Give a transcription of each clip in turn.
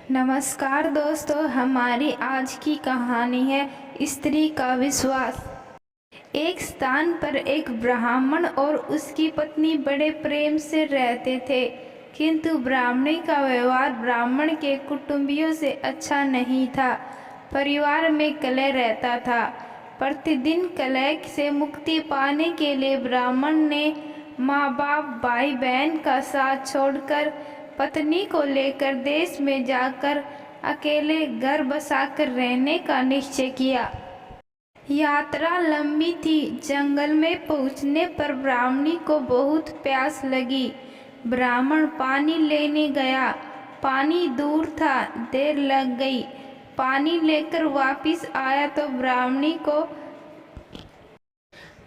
नमस्कार दोस्तों, हमारी आज की कहानी है स्त्री का विश्वास। एक स्थान पर एक ब्राह्मण और उसकी पत्नी बड़े प्रेम से रहते थे, किंतु ब्राह्मणी का व्यवहार ब्राह्मण के कुटुंबियों से अच्छा नहीं था। परिवार में कलह रहता था। प्रतिदिन कलह से मुक्ति पाने के लिए ब्राह्मण ने माँ बाप, भाई बहन का साथ छोड़कर पत्नी को लेकर देश में जाकर अकेले घर बसाकर रहने का निश्चय किया। यात्रा लंबी थी। जंगल में पहुंचने पर ब्राह्मणी को बहुत प्यास लगी। ब्राह्मण पानी लेने गया। पानी दूर था, देर लग गई। पानी लेकर वापस आया तो ब्राह्मणी को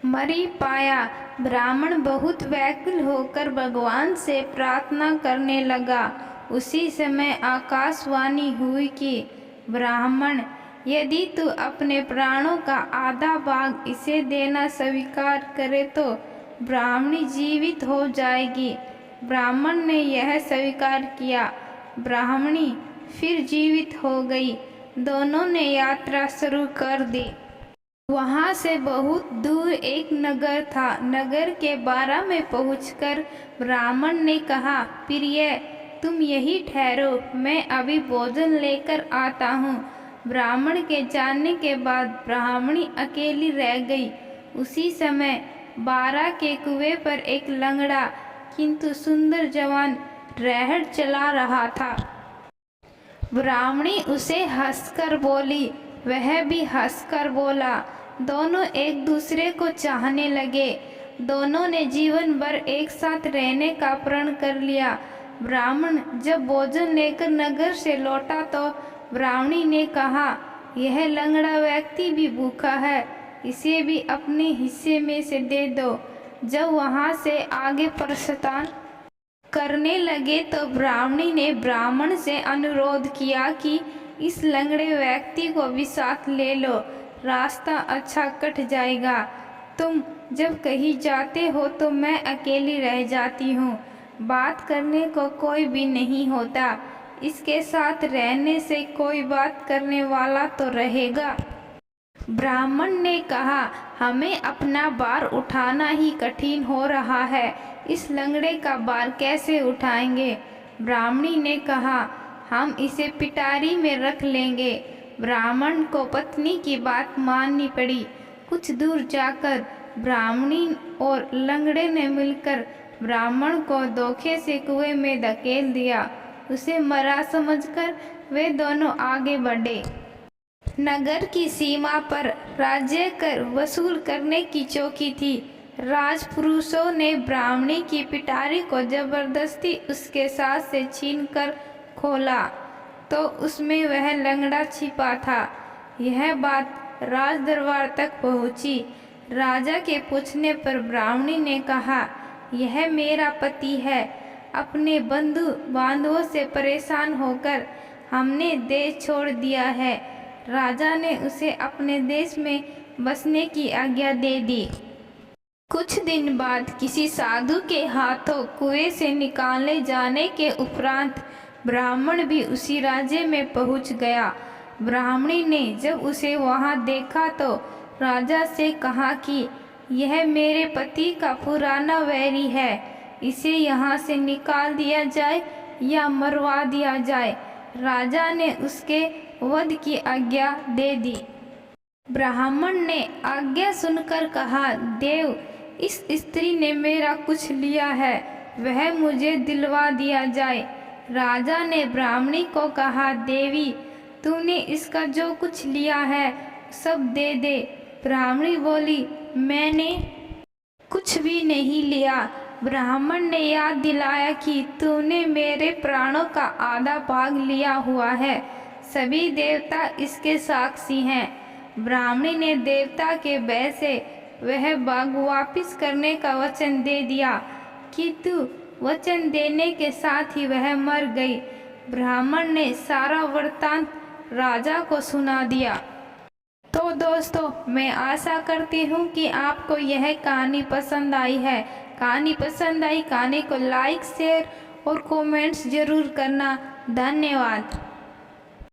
मरी पाया। ब्राह्मण बहुत व्याकुल होकर भगवान से प्रार्थना करने लगा। उसी समय आकाशवाणी हुई कि ब्राह्मण, यदि तू अपने प्राणों का आधा भाग इसे देना स्वीकार करे तो ब्राह्मणी जीवित हो जाएगी। ब्राह्मण ने यह स्वीकार किया। ब्राह्मणी फिर जीवित हो गई। दोनों ने यात्रा शुरू कर दी। वहाँ से बहुत दूर एक नगर था। नगर के बारा में पहुंचकर ब्राह्मण ने कहा, प्रिय, तुम यहीं ठहरो, मैं अभी भोजन लेकर आता हूँ। ब्राह्मण के जाने के बाद ब्राह्मणी अकेली रह गई। उसी समय बारा के कुएं पर एक लंगड़ा किंतु सुंदर जवान रहड़ चला रहा था। ब्राह्मणी उसे हंसकर बोली, वह भी हंसकर बोला। दोनों एक दूसरे को चाहने लगे। दोनों ने जीवन भर एक साथ रहने का प्रण कर लिया। ब्राह्मण जब भोजन लेकर नगर से लौटा तो ब्राह्मणी ने कहा, यह लंगड़ा व्यक्ति भी भूखा है, इसे भी अपने हिस्से में से दे दो। जब वहां से आगे प्रस्थान करने लगे तो ब्राह्मणी ने ब्राह्मण से अनुरोध किया कि इस लंगड़े व्यक्ति को भी साथ ले लो, रास्ता अच्छा कट जाएगा। तुम जब कहीं जाते हो तो मैं अकेली रह जाती हूँ। बात करने को कोई भी नहीं होता। इसके साथ रहने से कोई बात करने वाला तो रहेगा। ब्राह्मण ने कहा, हमें अपना भार उठाना ही कठिन हो रहा है, इस लंगड़े का भार कैसे उठाएंगे? ब्राह्मणी ने कहा, हम इसे पिटारी में रख लेंगे। ब्राह्मण को पत्नी की बात माननी पड़ी। कुछ दूर जाकर ब्राह्मणी और लंगड़े ने मिलकर ब्राह्मण को धोखे से कुएं में धकेल दिया। उसे मरा समझकर वे दोनों आगे बढ़े। नगर की सीमा पर राज्य कर वसूल करने की चौकी थी। राजपुरुषों ने ब्राह्मणी की पिटारी को जबरदस्ती उसके साथ से छीनकर खोला तो उसमें वह लंगड़ा छिपा था। यह बात राज दरबार तक पहुंची। राजा के पूछने पर ब्राह्मणी ने कहा, यह मेरा पति है। अपने बंधु बांधवों से परेशान होकर हमने देश छोड़ दिया है। राजा ने उसे अपने देश में बसने की आज्ञा दे दी। कुछ दिन बाद किसी साधु के हाथों कुएं से निकाले जाने के उपरांत ब्राह्मण भी उसी राज्य में पहुंच गया। ब्राह्मणी ने जब उसे वहां देखा तो राजा से कहा कि यह मेरे पति का पुराना वैरी है, इसे यहाँ से निकाल दिया जाए या मरवा दिया जाए। राजा ने उसके वध की आज्ञा दे दी। ब्राह्मण ने आज्ञा सुनकर कहा, देव, इस स्त्री ने मेरा कुछ लिया है, वह मुझे दिलवा दिया जाए। राजा ने ब्राह्मणी को कहा, देवी, तूने इसका जो कुछ लिया है सब दे दे। ब्राह्मणी बोली, मैंने कुछ भी नहीं लिया। ब्राह्मण ने याद दिलाया कि तूने मेरे प्राणों का आधा भाग लिया हुआ है, सभी देवता इसके साक्षी हैं। ब्राह्मणी ने देवता के भय से वह भाग वापिस करने का वचन दे दिया, किंतु वचन देने के साथ ही वह मर गई। ब्राह्मण ने सारा वृत्तांत राजा को सुना दिया। तो दोस्तों, मैं आशा करती हूँ कि आपको यह कहानी पसंद आई है। कहानी पसंद आई, कहानी को लाइक, शेयर और कमेंट्स जरूर करना। धन्यवाद।